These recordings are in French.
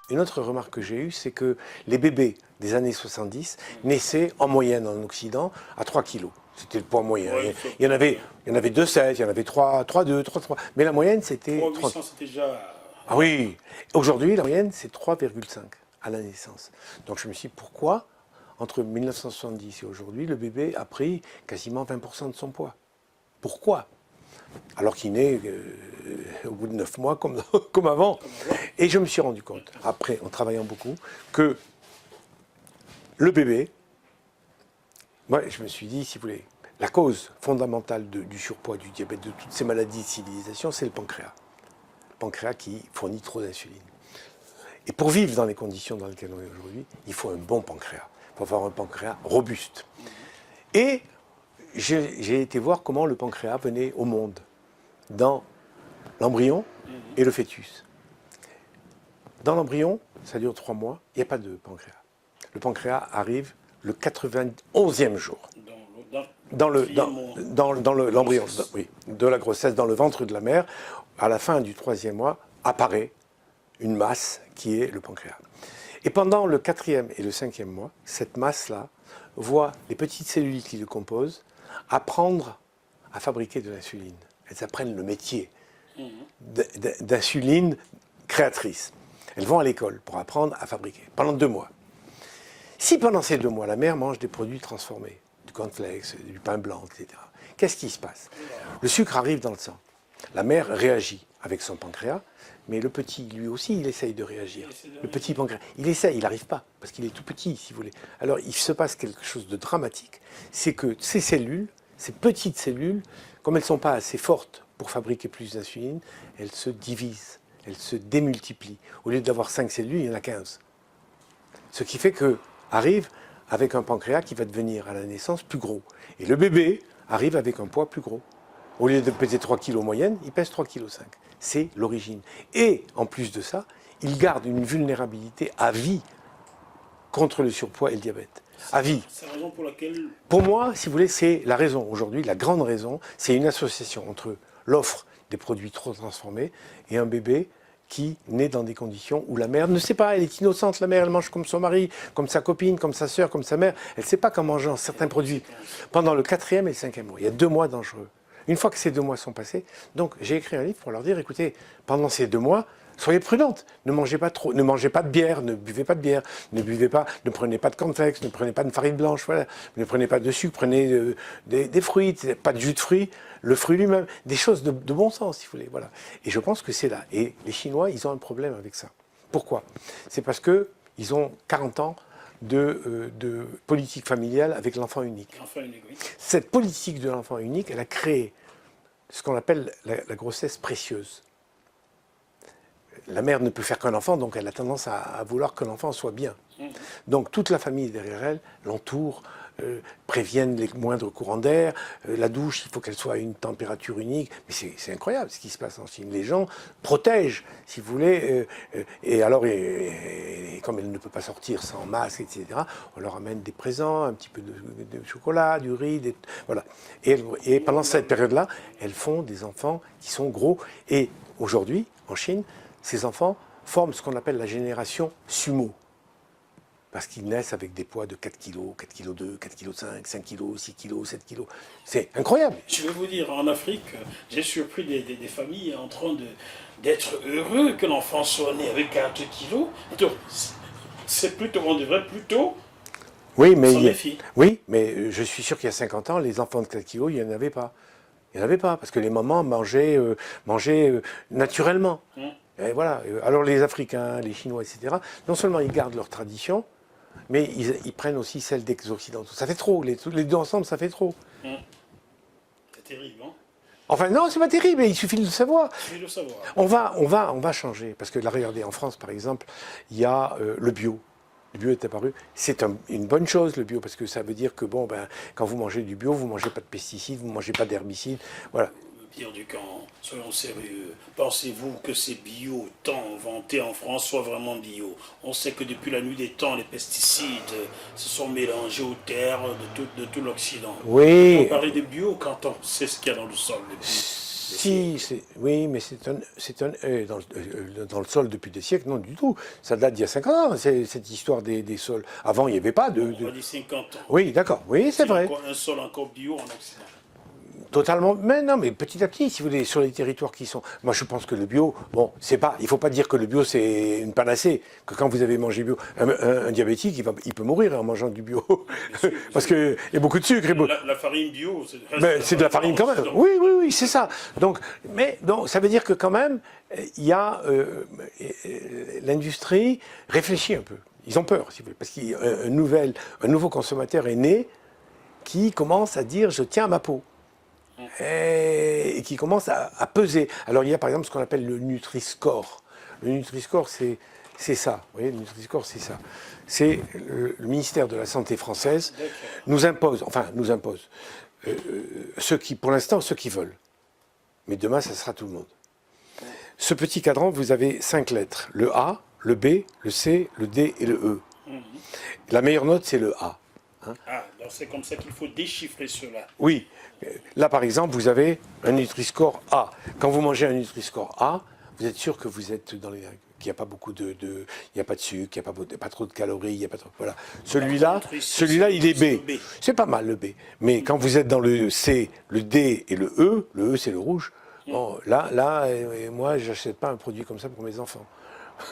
Une autre remarque que j'ai eue, c'est que les bébés des années 70 naissaient en moyenne en Occident à 3 kilos. C'était le poids moyen. Ouais, Il y en avait 2,7, il y en avait 3,2, 3,3. Mais la moyenne, c'était 3. 3800, c'était déjà. Ah oui. Aujourd'hui, la moyenne, c'est 3,5 à la naissance. Donc je me suis dit, pourquoi, entre 1970 et aujourd'hui, le bébé a pris quasiment 20% de son poids? Pourquoi? Alors qu'il naît au bout de 9 mois comme avant. Et je me suis rendu compte, après, en travaillant beaucoup, que le bébé, moi je me suis dit, si vous voulez, la cause fondamentale du surpoids, du diabète, de toutes ces maladies de civilisation, c'est le pancréas. Le pancréas qui fournit trop d'insuline. Et pour vivre dans les conditions dans lesquelles on est aujourd'hui, il faut un bon pancréas. Il faut avoir un pancréas robuste. Et j'ai été voir comment le pancréas venait au monde, dans l'embryon et le fœtus. Dans l'embryon, ça dure 3 mois, il n'y a pas de pancréas. Le pancréas arrive le 91e jour. Dans l'embryon, oui, de la grossesse, dans le ventre de la mère, à la fin du 3e mois, apparaît une masse qui est le pancréas. Et pendant le 4e et le 5e mois, cette masse-là voit les petites cellules qui le composent apprendre à fabriquer de l'insuline. Elles apprennent le métier d'insuline créatrice. Elles vont à l'école pour apprendre à fabriquer pendant 2 mois. Si pendant ces 2 mois, la mère mange des produits transformés, du cornflakes, du pain blanc, etc., qu'est-ce qui se passe? Le sucre arrive dans le sang. La mère réagit avec son pancréas, mais le petit, lui aussi, il essaye de réagir. Le petit pancréas, il essaye, il n'arrive pas, parce qu'il est tout petit, si vous voulez. Alors, il se passe quelque chose de dramatique, c'est que ces cellules, ces petites cellules, comme elles ne sont pas assez fortes pour fabriquer plus d'insuline, elles se divisent, elles se démultiplient. Au lieu d'avoir 5 cellules, il y en a 15. Ce qui fait que arrive avec un pancréas qui va devenir à la naissance plus gros. Et le bébé arrive avec un poids plus gros. Au lieu de peser 3 kg moyenne, il pèse 3,5 kg. C'est l'origine. Et en plus de ça, il garde une vulnérabilité à vie contre le surpoids et le diabète. À vie. C'est la raison pour laquelle. Pour moi, si vous voulez, c'est la raison. Aujourd'hui, la grande raison, c'est une association entre l'offre des produits trop transformés et un bébé qui naît dans des conditions où la mère ne sait pas, elle est innocente, la mère, elle mange comme son mari, comme sa copine, comme sa sœur, comme sa mère. Elle ne sait pas qu'en mangeant certains produits pendant le 4e et le 5e mois. Il y a 2 mois dangereux. Une fois que ces 2 mois sont passés, donc j'ai écrit un livre pour leur dire, écoutez, pendant ces 2 mois, soyez prudentes, ne mangez pas trop, ne mangez pas de bière, ne buvez pas de bière, ne prenez pas de cornflakes, ne prenez pas de farine blanche, voilà, ne prenez pas de sucre, prenez des fruits, pas de jus de fruits, le fruit lui-même, des choses de bon sens, si vous voulez, voilà. Et je pense que c'est là. Et les Chinois, ils ont un problème avec ça. Pourquoi? C'est parce qu'ils ont 40 ans de politique familiale avec l'enfant unique. L'enfant unique, oui. Cette politique de l'enfant unique, elle a créé ce qu'on appelle la grossesse précieuse. La mère ne peut faire qu'un enfant, donc elle a tendance à vouloir que l'enfant soit bien. Donc toute la famille derrière elle l'entoure, préviennent les moindres courants d'air. La douche, il faut qu'elle soit à une température unique. Mais c'est incroyable ce qui se passe en Chine. Les gens protègent, si vous voulez. Et alors, comme elle ne peut pas sortir sans masque, etc., on leur amène des présents, un petit peu de chocolat, du riz, voilà. Et pendant cette période-là, elles font des enfants qui sont gros. Et aujourd'hui, en Chine, ces enfants forment ce qu'on appelle la génération sumo. Parce qu'ils naissent avec des poids de 4 kg, 4 kg 2, 4 kg 5, 5 kg, 6 kg, 7 kg. C'est incroyable. Je vais vous dire, en Afrique, j'ai surpris des familles en train d'être heureux que l'enfant soit né avec 4 kilos. Donc, c'est plutôt, on devrait plutôt oui, s'en méfier. Oui, mais je suis sûr qu'il y a 50 ans, les enfants de 4 kilos, il n'y en avait pas. Il n'y en avait pas, parce que les mamans mangeaient naturellement. Et voilà. Alors les Africains, les Chinois, etc., non seulement ils gardent leur tradition, mais ils prennent aussi celle des Occidentaux. Ça fait trop, les 2 ensemble, ça fait trop. C'est terrible, hein? Enfin non, c'est pas terrible, il suffit de le savoir. Il suffit de le savoir. On va changer, parce que là, regardez, en France, par exemple, il y a le bio. Le bio est apparu. C'est une bonne chose, le bio, parce que ça veut dire que, bon, quand vous mangez du bio, vous ne mangez pas de pesticides, vous ne mangez pas d'herbicides, voilà. Pierre Ducamp, soyons sérieux. Pensez-vous que ces bio tant vantés en France soient vraiment bio? On sait que depuis la nuit des temps, les pesticides se sont mélangés aux terres de tout l'Occident. Oui. On parle de bio quand on sait ce qu'il y a dans le sol. Si, oui, mais c'est un dans le sol depuis des siècles, non du tout. Ça date d'il y a 50 ans, cette histoire des sols. Avant, il n'y avait pas de... On va dire 50 ans. Oui, d'accord, oui, c'est vrai. Un sol encore bio en Occident. Totalement, mais non, mais petit à petit, si vous voulez, sur les territoires qui sont... Moi, je pense que le bio, bon, c'est pas... Il ne faut pas dire que le bio, c'est une panacée, que quand vous avez mangé bio, un diabétique, il peut mourir en mangeant du bio. Parce qu'il y a beaucoup de sucre. La farine bio, c'est de la farine quand même. Oui, oui, oui, c'est ça. Donc, ça veut dire que quand même, il y a... l'industrie réfléchit un peu. Ils ont peur, si vous voulez, parce qu'un nouveau consommateur est né qui commence à dire « je tiens à ma peau ». Et qui commence à peser. Alors il y a par exemple ce qu'on appelle le Nutri-Score. Le Nutri-Score, c'est ça. Vous voyez, le Nutri-Score, c'est ça. C'est le ministère de la Santé française nous impose, pour l'instant, ceux qui veulent. Mais demain, ça sera tout le monde. Ce petit cadran, vous avez 5 lettres. Le A, le B, le C, le D et le E. La meilleure note, c'est le A. Ah, donc c'est comme ça qu'il faut déchiffrer cela. Oui. Là, par exemple, vous avez un Nutri-Score A. Quand vous mangez un Nutri-Score A, vous êtes sûr que vous êtes dans les... qu'il n'y a pas beaucoup il n'y a pas de sucre, il n'y a pas trop de calories, il n'y a pas trop... Voilà. Celui-là, il est B. C'est pas mal, le B. Mais quand vous êtes dans le C, le D et le E, c'est le rouge. Bon, là, moi, je n'achète pas un produit comme ça pour mes enfants.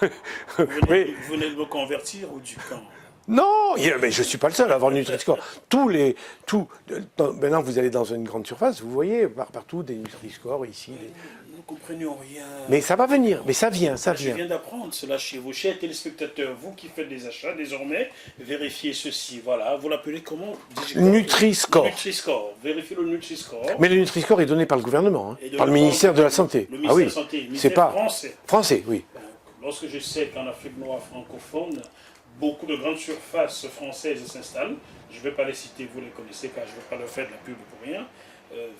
Vous venez de me convertir ou du camp? Non, mais je ne suis pas le seul à avoir le Nutri-Score. Maintenant, vous allez dans une grande surface, vous voyez partout des Nutri-Score ici. Nous ne comprenions rien. Mais ça va venir, mais ça vient. Je viens d'apprendre cela chez vous, chers téléspectateurs, vous qui faites des achats désormais, vérifiez ceci. Voilà, vous l'appelez comment? Nutri-Score. Nutri-Score. Vérifiez le Nutri-Score. Mais le Nutri-Score est donné par le gouvernement, par le ministère de la Santé. Le ministère de la Santé, c'est pas français. Français, oui. Lorsque je sais qu'en Afrique noire francophone, beaucoup de grandes surfaces françaises s'installent. Je ne vais pas les citer, vous les connaissez, car je ne vais pas leur faire de la pub pour rien.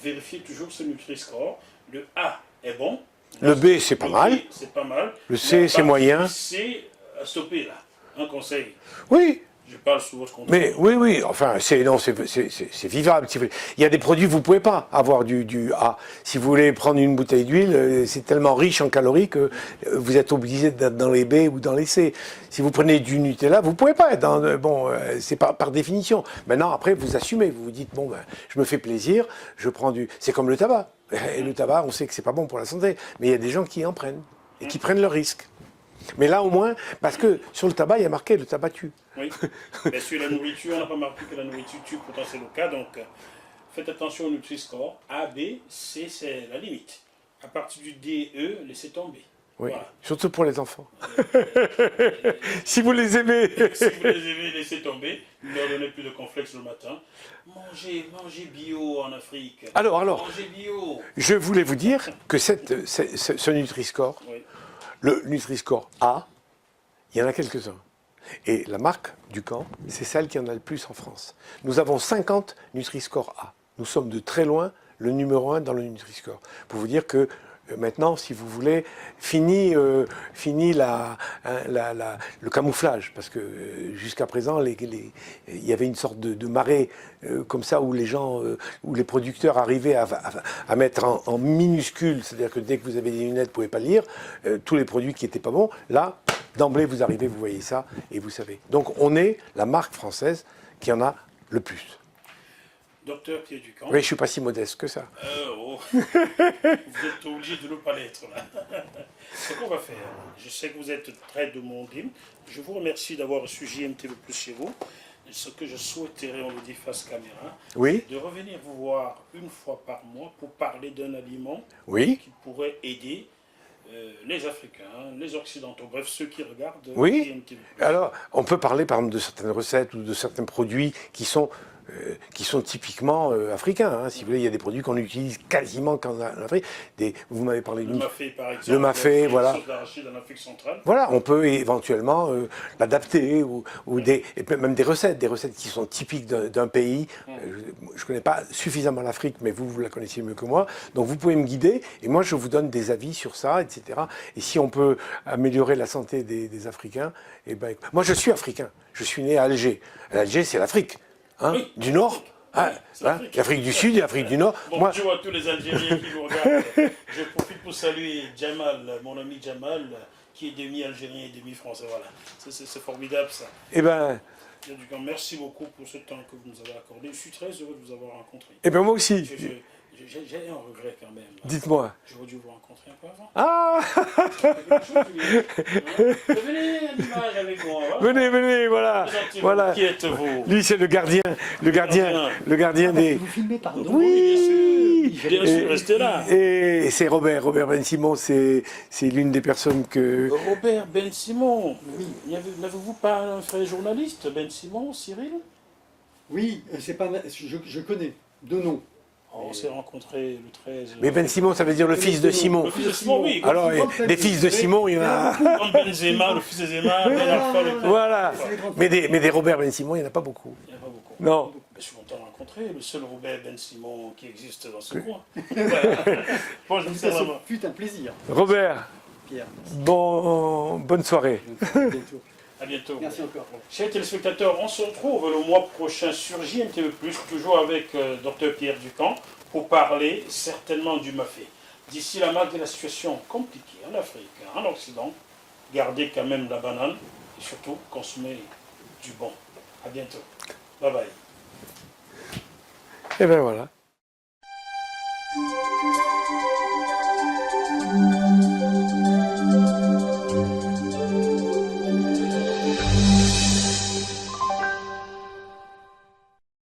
Vérifiez toujours ce Nutri-Score. Le A est bon. Le B, c'est pas mal. C'est pas mal. Le C, c'est moyen. Le C, stoppez là. Un conseil. Oui. Je parle sous votre contrôle. Mais oui, enfin, c'est vivable. Il y a des produits, vous ne pouvez pas avoir du A. Si vous voulez prendre une bouteille d'huile, c'est tellement riche en calories que vous êtes obligé d'être dans les B ou dans les C. Si vous prenez du Nutella, vous ne pouvez pas être dans... c'est par définition. Maintenant, après, vous assumez. Vous vous dites, je me fais plaisir, je prends du... C'est comme le tabac. Et le tabac, on sait que c'est pas bon pour la santé. Mais il y a des gens qui en prennent et qui prennent le risque. Mais là, au moins, parce que sur le tabac, il y a marqué le tabac tue. Oui, mais sur la nourriture, on n'a pas marqué que la nourriture tue, pourtant c'est le cas. Donc, faites attention au Nutri-Score. A, B, C, c'est la limite. À partir du D, E, laissez tomber. Oui, voilà. Surtout pour les enfants. Si vous les aimez. Si vous les aimez, laissez tomber. Ne leur donnez plus de complexe le matin. Mangez bio en Afrique. Alors, mangez bio. Je voulais vous dire que ce Nutri-Score, oui. Le Nutri-Score A, il y en a quelques-uns. Et la marque du camp, c'est celle qui en a le plus en France. Nous avons 50 Nutri-Score A. Nous sommes de très loin le numéro 1 dans le Nutri-Score. Pour vous dire que maintenant, si vous voulez, fini le camouflage, parce que jusqu'à présent, il y avait une sorte de marée comme ça où les gens, où les producteurs arrivaient à mettre en minuscule, c'est-à-dire que dès que vous avez des lunettes, vous ne pouvez pas lire, tous les produits qui n'étaient pas bons. Là, d'emblée, vous arrivez, vous voyez ça, et vous savez. Donc, on est la marque française qui en a le plus. Docteur Pierre Ducamp. Oui, je ne suis pas si modeste que ça. Vous êtes obligé de ne pas l'être là. Ce qu'on va faire, je sais que vous êtes très demandé. Je vous remercie d'avoir reçu JMTV Plus chez vous. Ce que je souhaiterais, on le dit face caméra, oui. de revenir vous voir une fois par mois pour parler d'un aliment oui. qui pourrait aider les Africains, les Occidentaux, bref, ceux qui regardent oui. JMTV Plus. Alors, on peut parler par exemple de certaines recettes ou de certains produits qui sont typiquement africains. Hein. Si vous voulez, il y a des produits qu'on utilise quasiment qu'en Afrique. Vous m'avez parlé le mafé, par exemple. Le mafé, voilà. En Afrique centrale. Voilà, on peut éventuellement l'adapter ou et même des recettes qui sont typiques d'un pays. Je ne connais pas suffisamment l'Afrique, mais vous la connaissez mieux que moi. Donc vous pouvez me guider et moi je vous donne des avis sur ça, etc. Et si on peut améliorer la santé des Africains, moi je suis africain. Je suis né à Alger. Alger, c'est l'Afrique. Hein, oui. Du Nord, Ah, C'est hein, l'Afrique du Sud et l'Afrique du Nord. Moi, Bonjour à tous les Algériens qui nous regardent. Je profite pour saluer Jamal, mon ami Jamal, qui est demi-algérien et demi-français. Voilà, c'est formidable ça. eh ben, Merci beaucoup pour ce temps que vous nous avez accordé. Je suis très heureux de vous avoir rencontré. eh ben moi aussi. J'ai un regret quand même. Dites-moi. J'aurais dû vous rencontrer un peu avant. Ah, Venez à l'image avec moi. Hein. venez, voilà. Voilà. Qui êtes-vous? Lui, c'est le gardien des. Vous filmez, pardon. Oui, Bien sûr, restez là. Et c'est Robert Ben Simon, c'est l'une des personnes que. Robert Ben Simon. Oui. N'avez-vous pas un frère journaliste, Ben Simon, Cyril? Oui, c'est pas, je connais, de nom. On s'est rencontrés le 13. Mais Ben Simon, ça veut dire le fils de Simon. Le fils de Simon, oui. Alors, des fils de Simon, il y en a. Comme Benzema, le fils de Zema, Ben Arfa, le Voilà. Mais des Robert Ben Simon, il n'y en a pas beaucoup. Il n'y en a pas beaucoup. Non. Je suis content de rencontrer le seul Robert Ben Simon qui existe dans ce coin. Voilà. Bon, je vous Ça salue. fut un plaisir, Robert, Pierre. bonne soirée. À bientôt. À bientôt. Merci encore. Chers téléspectateurs, on se retrouve le mois prochain sur JMTV+, toujours avec Dr Pierre Ducamp, pour parler certainement du mafé. D'ici là, malgré la situation compliquée en Afrique, en Occident, gardez quand même la banane et surtout consommez du bon. À bientôt. Bye bye. Et ben voilà.